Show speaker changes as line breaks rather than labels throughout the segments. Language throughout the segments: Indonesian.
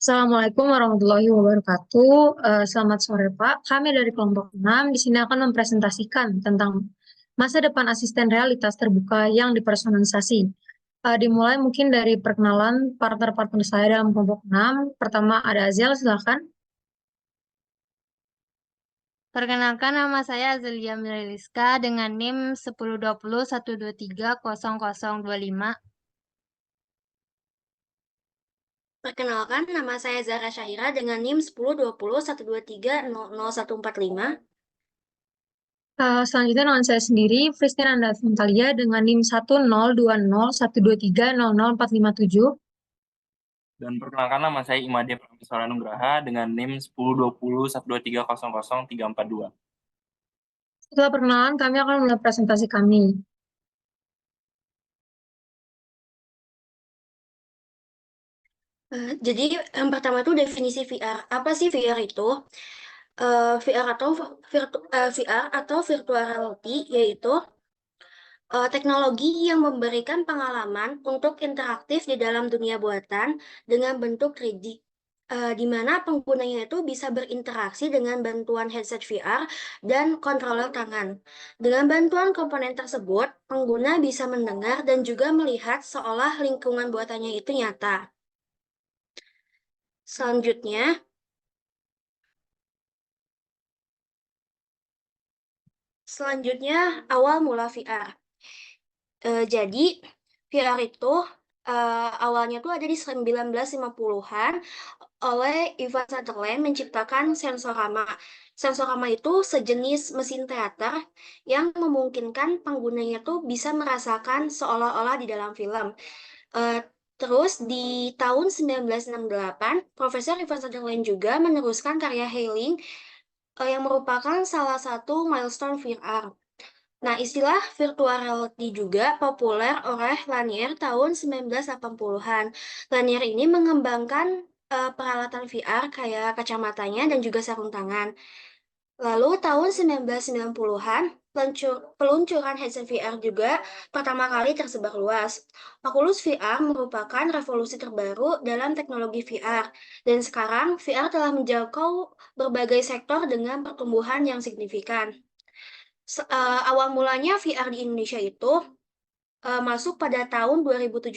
Assalamualaikum warahmatullahi wabarakatuh. Selamat sore, Pak. Kami dari kelompok 6 di sini akan mempresentasikan tentang masa depan asisten realitas terbuka yang dipersonalisasi. Dimulai mungkin dari perkenalan partner-partner saya dalam kelompok 6. Pertama ada Aziel, silakan.
Perkenalkan, nama saya Azelia Mililiska dengan NIM 10201231230025.
Perkenalkan, nama saya Zara Syahira dengan NIM 10201231230014.
Selanjutnya dengan saya sendiri, Christian Anda Funtalia dengan NIM 10201223000457.
Dan perkenalkan, nama saya Imade Prameswara Nugraha dengan NIM 1020123123000342.
Setelah perkenalan, kami akan mulai presentasi kami.
Jadi yang pertama itu definisi VR. Apa sih VR itu? VR atau virtual reality yaitu teknologi yang memberikan pengalaman untuk interaktif di dalam dunia buatan dengan bentuk 3D. Di mana penggunanya itu bisa berinteraksi dengan bantuan headset VR dan controller tangan. Dengan bantuan komponen tersebut, pengguna bisa mendengar dan juga melihat seolah lingkungan buatannya itu nyata. Selanjutnya, awal mula VR. Jadi, VR itu awalnya tuh ada di 1950-an oleh Ivan Sutherland menciptakan Sensorama. Sensorama itu sejenis mesin teater yang memungkinkan penggunanya tuh bisa merasakan seolah-olah di dalam film. Eh, Terus di tahun 1968, Profesor Ivan Sutherland juga meneruskan karya Hailing yang merupakan salah satu milestone VR. Nah, istilah virtual reality juga populer oleh Lanier tahun 1980-an. Lanier ini mengembangkan peralatan VR kayak kacamatanya dan juga sarung tangan. Lalu tahun 1990-an, peluncuran headset VR juga pertama kali tersebar luas. Oculus VR merupakan revolusi terbaru dalam teknologi VR. Dan sekarang VR telah menjangkau berbagai sektor dengan pertumbuhan yang signifikan. Awal mulanya VR di Indonesia itu masuk pada tahun 2017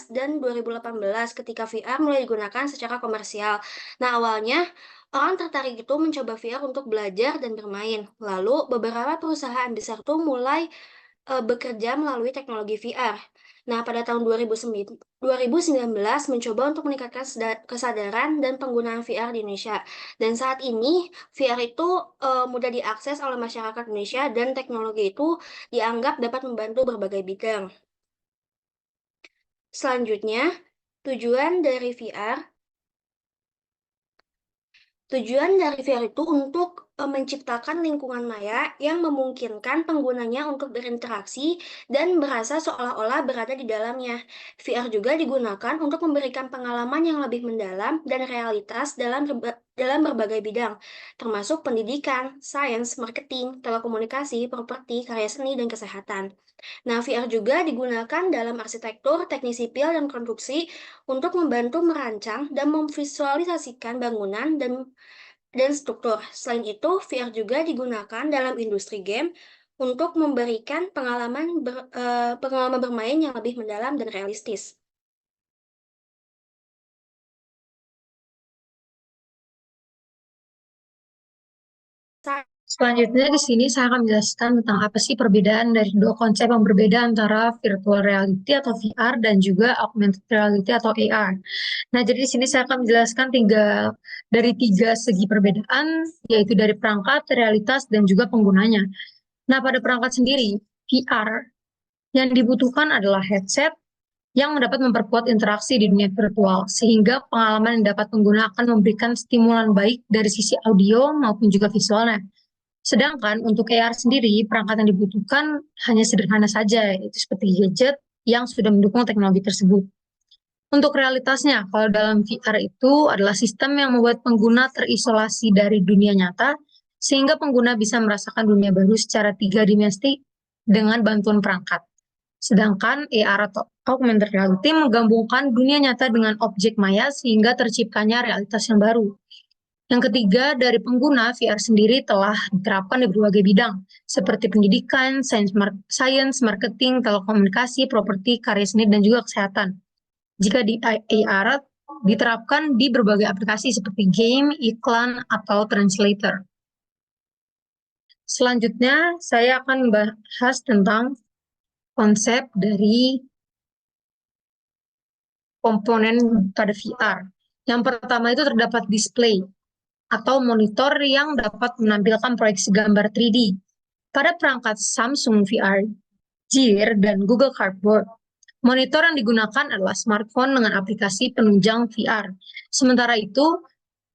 dan 2018 ketika VR mulai digunakan secara komersial. Nah, awalnya orang tertarik itu mencoba VR untuk belajar dan bermain. Lalu beberapa perusahaan besar tuh mulai bekerja melalui teknologi VR. Nah, pada tahun 2019 mencoba untuk meningkatkan kesadaran dan penggunaan VR di Indonesia. Dan saat ini VR itu mudah diakses oleh masyarakat Indonesia dan teknologi itu dianggap dapat membantu berbagai bidang. Selanjutnya, tujuan dari VR. Tujuan dari VR itu untuk menciptakan lingkungan maya yang memungkinkan penggunanya untuk berinteraksi dan merasa seolah-olah berada di dalamnya. VR juga digunakan untuk memberikan pengalaman yang lebih mendalam dan realitas dalam berbagai bidang, termasuk pendidikan, sains, marketing, telekomunikasi, properti, karya seni, dan kesehatan. Nah, VR juga digunakan dalam arsitektur, teknik sipil, dan konstruksi untuk membantu merancang dan memvisualisasikan bangunan dan struktur. Selain itu, VR juga digunakan dalam industri game untuk memberikan pengalaman bermain yang lebih mendalam dan realistis.
Selanjutnya di sini saya akan menjelaskan tentang apa sih perbedaan dari dua konsep yang berbeda antara virtual reality atau VR dan juga augmented reality atau AR. Nah, jadi di sini saya akan menjelaskan tiga segi perbedaan, yaitu dari perangkat, realitas, dan juga penggunanya. Nah, pada perangkat sendiri, VR yang dibutuhkan adalah headset yang dapat memperkuat interaksi di dunia virtual, sehingga pengalaman yang dapat pengguna akan memberikan stimulan baik dari sisi audio maupun juga visualnya. Sedangkan untuk AR sendiri, perangkat yang dibutuhkan hanya sederhana saja, yaitu seperti gadget yang sudah mendukung teknologi tersebut. Untuk realitasnya, kalau dalam VR itu adalah sistem yang membuat pengguna terisolasi dari dunia nyata, sehingga pengguna bisa merasakan dunia baru secara 3 dimensi dengan bantuan perangkat. Sedangkan AR atau augmented reality menggabungkan dunia nyata dengan objek maya sehingga terciptanya realitas yang baru. Yang ketiga, dari pengguna, VR sendiri telah diterapkan di berbagai bidang, seperti pendidikan, sains, marketing, telekomunikasi, properti, karya seni, dan juga kesehatan. Jika di AR diterapkan di berbagai aplikasi seperti game, iklan, atau translator. Selanjutnya, saya akan membahas tentang konsep dari komponen pada VR. Yang pertama itu terdapat display atau monitor yang dapat menampilkan proyeksi gambar 3D. Pada perangkat Samsung VR Gear dan Google Cardboard, monitor yang digunakan adalah smartphone dengan aplikasi penunjang VR. Sementara itu,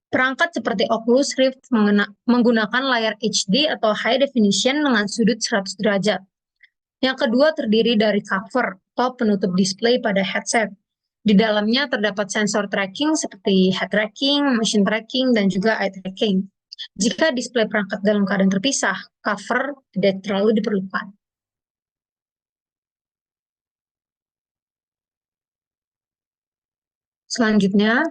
perangkat seperti Oculus Rift menggunakan layar HD atau High Definition dengan sudut 100 derajat. Yang kedua terdiri dari cover atau penutup display pada headset. Di dalamnya terdapat sensor tracking seperti head tracking, motion tracking, dan juga eye tracking. Jika display perangkat dalam keadaan terpisah, cover tidak terlalu diperlukan. Selanjutnya,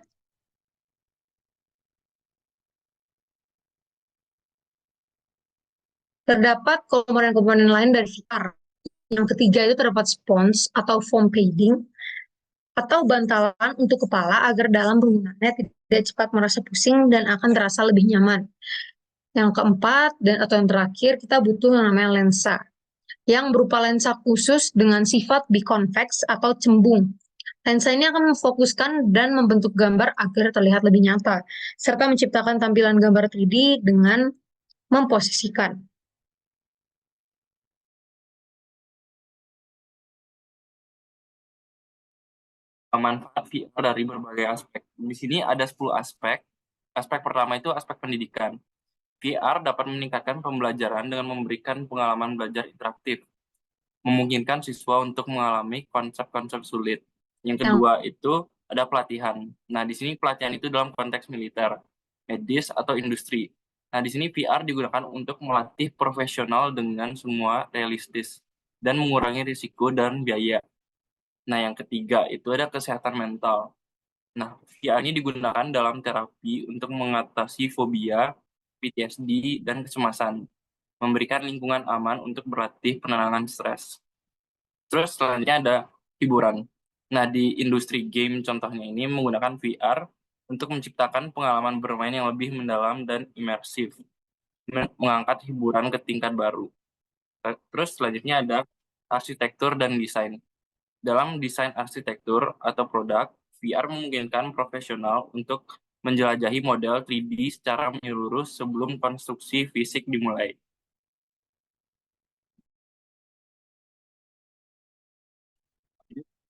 terdapat komponen-komponen lain dari VR. Yang ketiga itu terdapat spons atau foam padding atau bantalan untuk kepala agar dalam penggunaannya tidak cepat merasa pusing dan akan terasa lebih nyaman. Yang keempat atau yang terakhir, kita butuh yang namanya lensa, yang berupa lensa khusus dengan sifat biconvex atau cembung. Lensa ini akan memfokuskan dan membentuk gambar agar terlihat lebih nyata, serta menciptakan tampilan gambar 3D dengan memposisikan.
Manfaat VR dari berbagai aspek. Di sini ada 10 aspek. Aspek pertama itu aspek pendidikan. VR dapat meningkatkan pembelajaran dengan memberikan pengalaman belajar interaktif, memungkinkan siswa untuk mengalami konsep-konsep sulit. Yang kedua itu ada pelatihan. Nah, di sini pelatihan itu dalam konteks militer, medis, atau industri. Nah, di sini VR digunakan untuk melatih profesional dengan semua realistis dan mengurangi risiko dan biaya. Nah, yang ketiga itu ada kesehatan mental. Nah, VR ini digunakan dalam terapi untuk mengatasi fobia, PTSD, dan kecemasan, memberikan lingkungan aman untuk berlatih penenangan stres. Terus selanjutnya ada hiburan. Nah, di industri game contohnya ini menggunakan VR untuk menciptakan pengalaman bermain yang lebih mendalam dan imersif, mengangkat hiburan ke tingkat baru. Terus selanjutnya ada arsitektur dan desain. Dalam desain arsitektur atau produk, VR memungkinkan profesional untuk menjelajahi model 3D secara menyeluruh sebelum konstruksi fisik dimulai.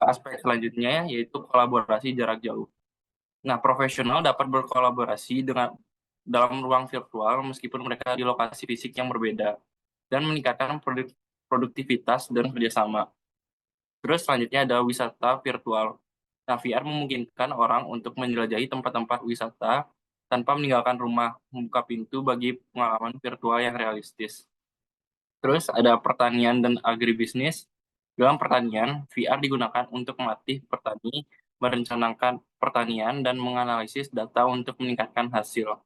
Aspek selanjutnya yaitu kolaborasi jarak jauh. Nah, profesional dapat berkolaborasi dengan dalam ruang virtual meskipun mereka di lokasi fisik yang berbeda dan meningkatkan produktivitas dan kerjasama. Terus selanjutnya ada wisata virtual. Nah, VR memungkinkan orang untuk menjelajahi tempat-tempat wisata tanpa meninggalkan rumah, membuka pintu bagi pengalaman virtual yang realistis. Terus ada pertanian dan agribisnis. Dalam pertanian, VR digunakan untuk melatih petani merencanakan pertanian dan menganalisis data untuk meningkatkan hasil.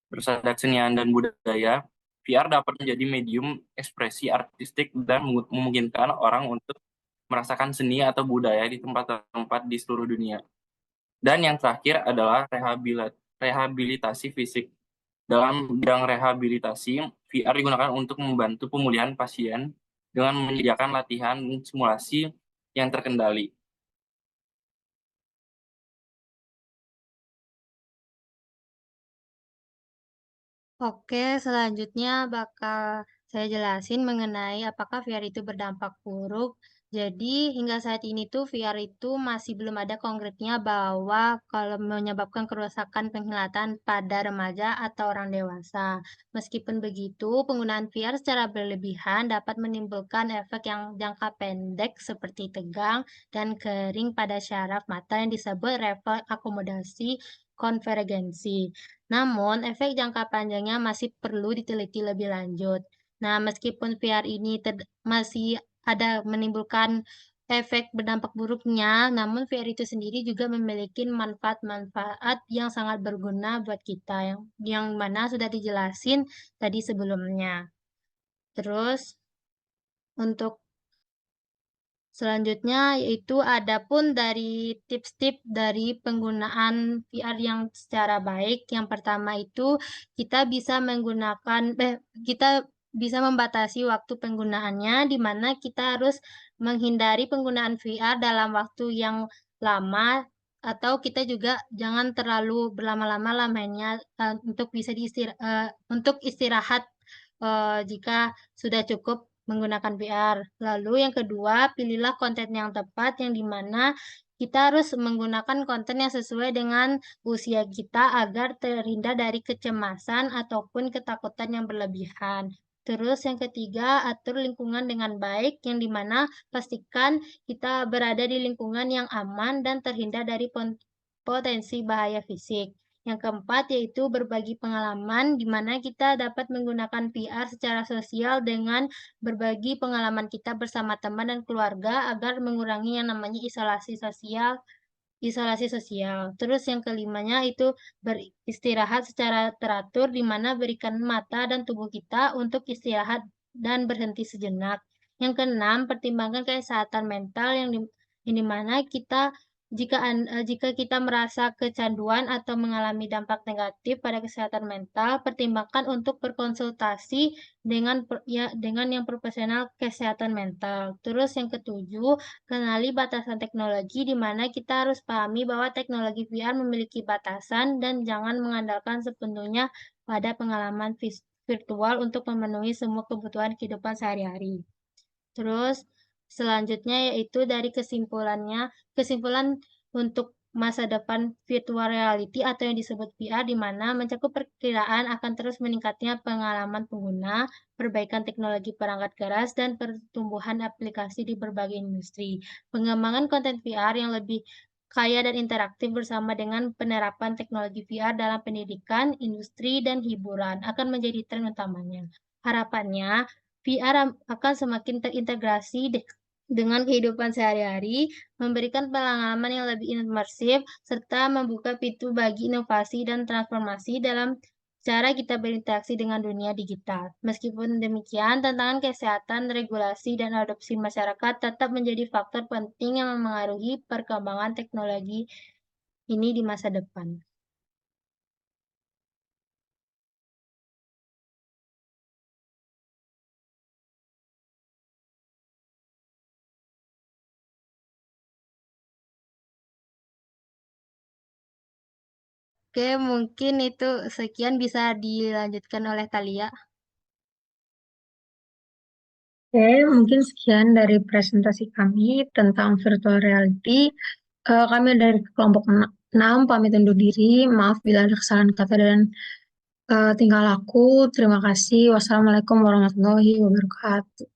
Terus ada kesenian dan budaya. VR dapat menjadi medium ekspresi artistik dan memungkinkan orang untuk merasakan seni atau budaya di tempat-tempat di seluruh dunia. Dan yang terakhir adalah rehabilitasi fisik. Dalam bidang rehabilitasi, VR digunakan untuk membantu pemulihan pasien dengan menyediakan latihan dan simulasi yang terkendali.
Oke, selanjutnya bakal saya jelasin mengenai apakah VR itu berdampak buruk. Jadi, hingga saat ini tuh VR itu masih belum ada konkretnya bahwa kalau menyebabkan kerusakan penglihatan pada remaja atau orang dewasa. Meskipun begitu, penggunaan VR secara berlebihan dapat menimbulkan efek yang jangka pendek seperti tegang dan kering pada syaraf mata yang disebut refleks akomodasi konvergensi. Namun, efek jangka panjangnya masih perlu diteliti lebih lanjut. Nah, meskipun VR ini masih ada menimbulkan efek berdampak buruknya, namun VR itu sendiri juga memiliki manfaat-manfaat yang sangat berguna buat kita, yang mana sudah dijelasin tadi sebelumnya. Terus untuk selanjutnya yaitu adapun dari tips-tips dari penggunaan VR yang secara baik. Yang pertama itu kita bisa kita bisa membatasi waktu penggunaannya, di mana kita harus menghindari penggunaan VR dalam waktu yang lama, atau kita juga jangan terlalu berlama-lama lamanya untuk bisa untuk istirahat jika sudah cukup menggunakan VR. Lalu yang kedua, pilihlah konten yang tepat yang dimana kita harus menggunakan konten yang sesuai dengan usia kita agar terhindar dari kecemasan ataupun ketakutan yang berlebihan. Terus yang ketiga, atur lingkungan dengan baik yang dimana pastikan kita berada di lingkungan yang aman dan terhindar dari potensi bahaya fisik. Yang keempat yaitu berbagi pengalaman, di mana kita dapat menggunakan VR secara sosial dengan berbagi pengalaman kita bersama teman dan keluarga agar mengurangi yang namanya isolasi sosial. Terus yang kelimanya itu beristirahat secara teratur, di mana berikan mata dan tubuh kita untuk istirahat dan berhenti sejenak. Yang keenam, pertimbangkan kesehatan mental yang dimana jika kita merasa kecanduan atau mengalami dampak negatif pada kesehatan mental, pertimbangkan untuk berkonsultasi dengan yang profesional kesehatan mental. Terus yang ketujuh, kenali batasan teknologi, di mana kita harus pahami bahwa teknologi VR memiliki batasan dan jangan mengandalkan sepenuhnya pada pengalaman virtual untuk memenuhi semua kebutuhan kehidupan sehari-hari. Terus selanjutnya yaitu dari kesimpulan untuk masa depan virtual reality atau yang disebut VR, di mana mencakup perkiraan akan terus meningkatnya pengalaman pengguna, perbaikan teknologi perangkat keras, dan pertumbuhan aplikasi di berbagai industri. Pengembangan konten VR yang lebih kaya dan interaktif bersama dengan penerapan teknologi VR dalam pendidikan, industri, dan hiburan akan menjadi tren utamanya. Harapannya, VR akan semakin terintegrasi dengan kehidupan sehari-hari, memberikan pengalaman yang lebih imersif, serta membuka pintu bagi inovasi dan transformasi dalam cara kita berinteraksi dengan dunia digital. Meskipun demikian, tantangan kesehatan, regulasi, dan adopsi masyarakat tetap menjadi faktor penting yang memengaruhi perkembangan teknologi ini di masa depan. Oke, mungkin itu sekian bisa dilanjutkan oleh Thalia.
Oke, mungkin sekian dari presentasi kami tentang virtual reality. Kami dari kelompok 6 pamit undur diri. Maaf bila ada kesalahan kata dan tingkah laku. Terima kasih. Wassalamualaikum warahmatullahi wabarakatuh.